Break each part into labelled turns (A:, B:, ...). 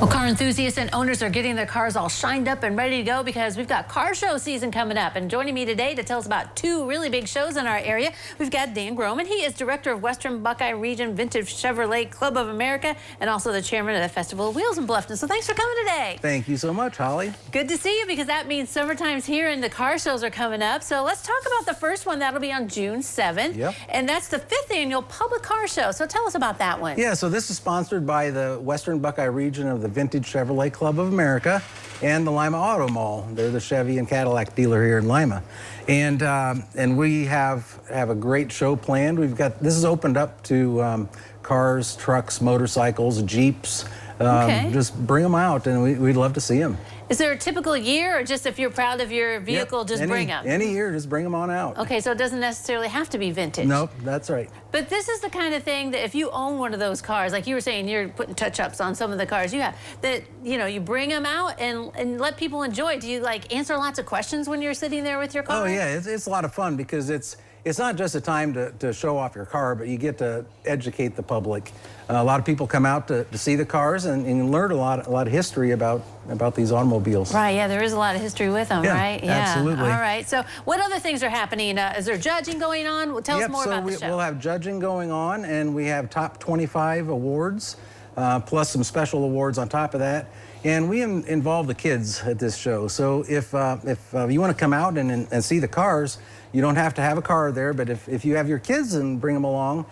A: Well, car enthusiasts and owners are getting their cars all shined up and ready to go because we've got car show season coming up. And joining me today to tell us about two really big shows in our area, we've got Dan Groman. He is director of Western Buckeye Region Vintage Chevrolet Club of America and also the chairman of the Festival of Wheels in Bluffton. So thanks for coming today.
B: Thank you so much, Holly.
A: Good to see you because that means summertime's here and the car shows are coming up. So let's talk about the first one. That'll be on June 7th.
B: Yep.
A: And that's the 5th annual public car show. So tell us about that one.
B: Yeah, so this is sponsored by the Western Buckeye Region of the Vintage Chevrolet Club of America and the Lima Auto Mall. They're the Chevy and Cadillac dealer here in Lima. And we have a great show planned. This is opened up to cars, trucks, motorcycles, Jeeps. Just bring them out, and we'd love to see them.
A: Is there a typical year, or just if you're proud of your vehicle, just bring them?
B: Any year, just bring them on out.
A: Okay, so it doesn't necessarily have to be vintage.
B: Nope, that's right.
A: But this is the kind of thing that if you own one of those cars, like you were saying, you're putting touch-ups on some of the cars you have, that, you know, you bring them out and let people enjoy. Do you, like, answer lots of questions when you're sitting there with your car?
B: Oh, yeah, it's a lot of fun because it's not just a time to show off your car, but you get to educate the public. A lot of people come out to see the cars and learn a lot of history about these automobiles.
A: Right, yeah, there is a lot of history with them, right? Yeah,
B: absolutely.
A: All right, so what other things are happening? Is there judging going on? Tell us more about the show.
B: We'll have judging going on, and we have top 25 awards, plus some special awards on top of that. And we involve the kids at this show. So if you want to come out and see the cars, you don't have to have a car there, but if you have your kids and bring them along,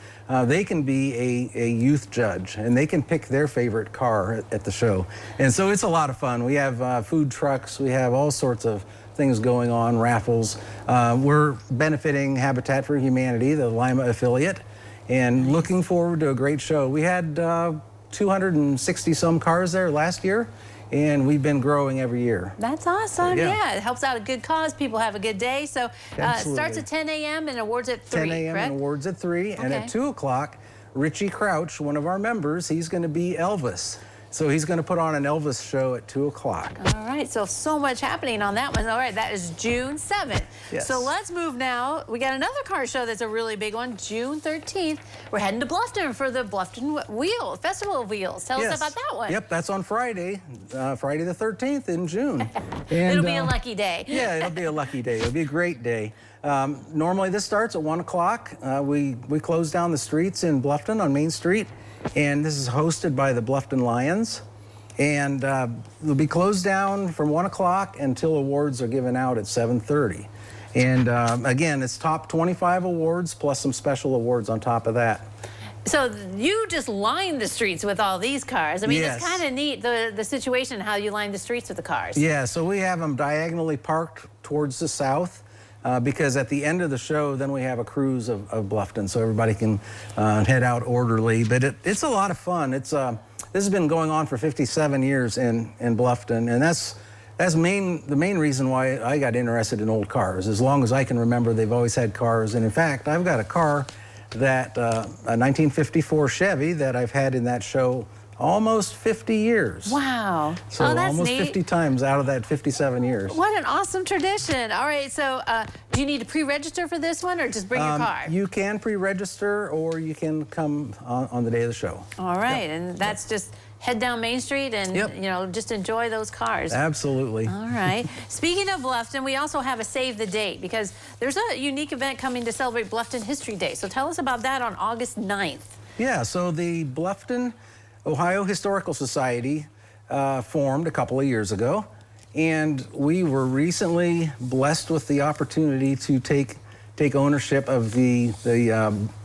B: they can be a youth judge, and they can pick their favorite car at the show. And so it's a lot of fun. We have food trucks, we have all sorts of things going on, raffles. We're benefiting Habitat for Humanity, the Lima affiliate, and looking forward to a great show. We had 260 some cars there last year, and we've been growing every year.
A: That's awesome. Yeah, it helps out a good cause. People have a good day. So it starts at 10 a.m. and awards at 3,
B: 10 a.m. and awards at 3.
A: Okay.
B: And at 2 o'clock, Richie Crouch, one of our members, he's going to be Elvis. So he's going to put on an Elvis show at 2 o'clock.
A: All right, so much happening on that one. All right, that is June 7th.
B: Yes.
A: So let's move now. We got another car show that's a really big one, June 13th. We're heading to Bluffton for the Bluffton Festival of Wheels. Tell us about that one.
B: Yep, that's on Friday, Friday the 13th in June. And,
A: it'll be a lucky day.
B: Yeah, it'll be a lucky day. It'll be a great day. Normally this starts at 1 o'clock. We close down the streets in Bluffton on Main Street. And this is hosted by the Bluffton Lions. And it'll be closed down from 1 o'clock until awards are given out at 7:30. And again, it's top 25 awards plus some special awards on top of that.
A: So you just line the streets with all these cars. I mean,
B: Yes.
A: It's kind of neat, the situation, how you line the streets with the cars.
B: Yeah, so we have them diagonally parked towards the south. Because at the end of the show, then we have a cruise of Bluffton, so everybody can head out orderly. But it's a lot of fun. This has been going on for 57 years in Bluffton, and that's the main reason why I got interested in old cars. As long as I can remember, they've always had cars. And in fact, I've got a car that a 1954 Chevy that I've had in that show almost 50 years.
A: Wow.
B: So
A: that's
B: almost
A: neat.
B: 50 times out of that 57 years.
A: What an awesome tradition. All right, so do you need to pre-register for this one or just bring your car?
B: You can pre-register or you can come on the day of the show.
A: All right, and that's just head down Main Street and you know, just enjoy those cars.
B: Absolutely.
A: All right. Speaking of Bluffton, we also have a Save the Date because there's a unique event coming to celebrate Bluffton History Day. So tell us about that on August 9th.
B: Yeah, so the Bluffton, Ohio Historical Society formed a couple of years ago, and we were recently blessed with the opportunity to take ownership of the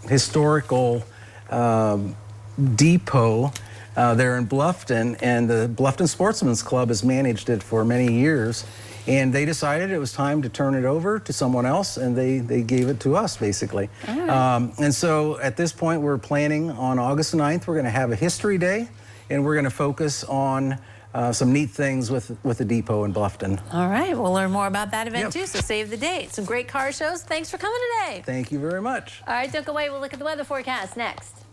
B: historical depot there in Bluffton, and the Bluffton Sportsman's Club has managed it for many years. And they decided it was time to turn it over to someone else, and they gave it to us, basically. Right. And so at this point, we're planning on August 9th, we're going to have a history day, and we're going to focus on some neat things with the depot in Bluffton.
A: All right, we'll learn more about that event too, so save the date. Some great car shows. Thanks for coming today.
B: Thank you very much.
A: All right, don't go away. We'll look at the weather forecast next.